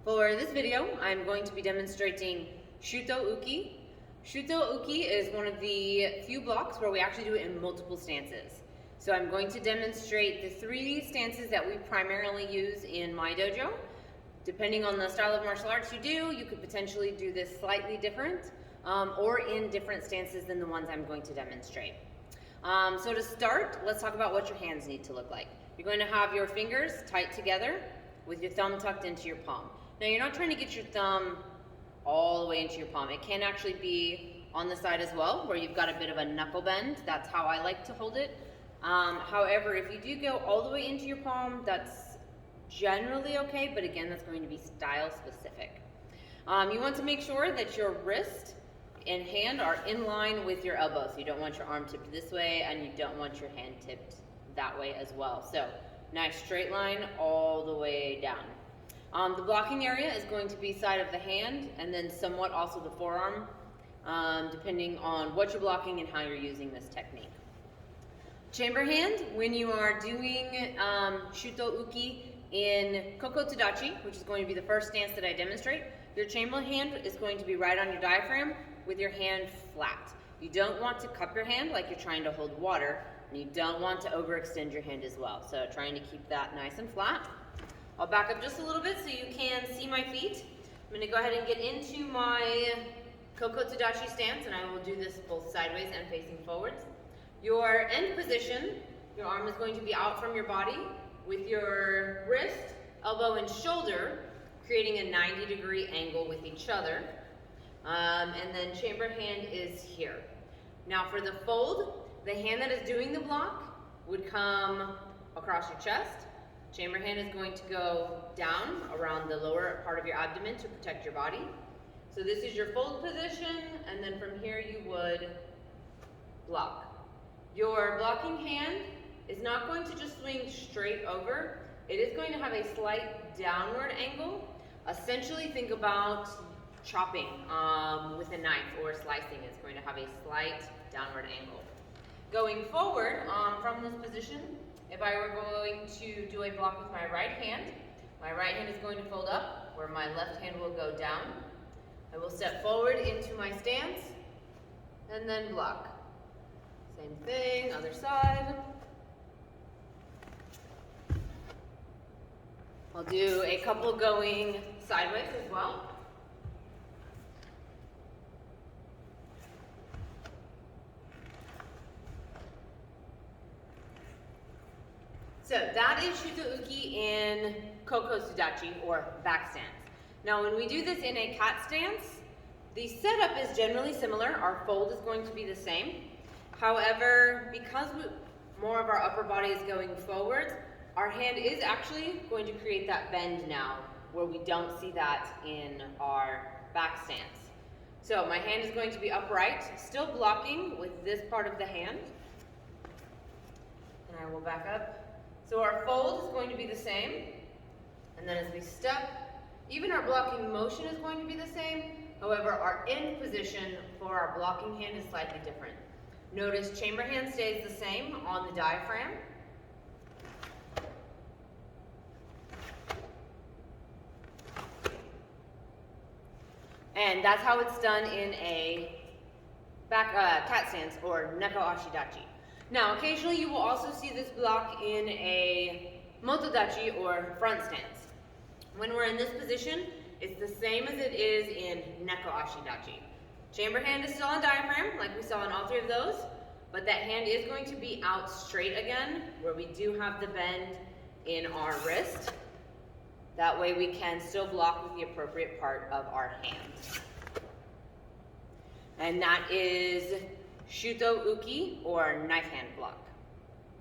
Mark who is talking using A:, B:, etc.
A: For this video, I'm going to be demonstrating Shuto Uke. Shuto Uke is one of the few blocks where we actually do it in multiple stances. So I'm going to demonstrate the 3 stances that we primarily use in my dojo. Depending on the style of martial arts you do, you could potentially do this slightly different or in different stances than the ones I'm going to demonstrate. So to start, let's talk about what your hands need to look like. You're going to have your fingers tight together with your thumb tucked into your palm. Now you're not trying to get your thumb all the way into your palm. It can actually be on the side as well, where you've got a bit of a knuckle bend. That's how I like to hold it. However, if you do go all the way into your palm, that's generally okay, but again, that's going to be style specific. You want to make sure that your wrist and hand are in line with your elbow. So you don't want your arm tipped this way, and you don't want your hand tipped that way as well. So nice straight line all the way down. The blocking area is going to be side of the hand and then somewhat also the forearm, depending on what you're blocking and how you're using this technique. Chamber hand, when you are doing Shuto Uke in Coco Tadashi, which is going to be the first stance that I demonstrate, your chamber hand is going to be right on your diaphragm with your hand flat. You don't want to cup your hand like you're trying to hold water, and you don't want to overextend your hand as well. So trying to keep that nice and flat. I'll back up just a little bit so you can see my feet. I'm going to go ahead and get into my Coco Tadashi stance, and I will do this both sideways and facing forwards. Your end position, your arm is going to be out from your body with your wrist, elbow, and shoulder creating a 90-degree angle with each other. And then chamber hand is here. Now for the fold, the hand that is doing the block would come across your chest. Chamber hand is going to go down around the lower part of your abdomen to protect your body. So this is your fold position, and then from here you would block. Your blocking hand is not going to just swing straight over. It is going to have a slight downward angle. Essentially think about chopping with a knife or slicing. It's going to have a slight downward angle. Going forward from this position, if I were going to do a block with my right hand is going to fold up where my left hand will go down. I will step forward into my stance and then block. Same thing, other side. I'll do a couple going sideways as well. So that is Shuto Uke in Coco Tadashi, or back stance. Now when we do this in a cat stance, the setup is generally similar. Our fold is going to be the same. However, because more of our upper body is going forward, our hand is actually going to create that bend now, where we don't see that in our back stance. So my hand is going to be upright, still blocking with this part of the hand. And I will back up. So our fold is going to be the same, and then as we step, even our blocking motion is going to be the same. However, our end position for our blocking hand is slightly different. Notice chamber hand stays the same on the diaphragm. And that's how it's done in a back cat stance or neko ashidachi. Now, occasionally you will also see this block in a motodachi or front stance. When we're in this position, it's the same as it is in neko ashidachi. Chamber hand is still on diaphragm, like we saw in all 3 of those, but that hand is going to be out straight again, where we do have the bend in our wrist. That way we can still block with the appropriate part of our hand. And that is Shuto Uke, or knife hand block.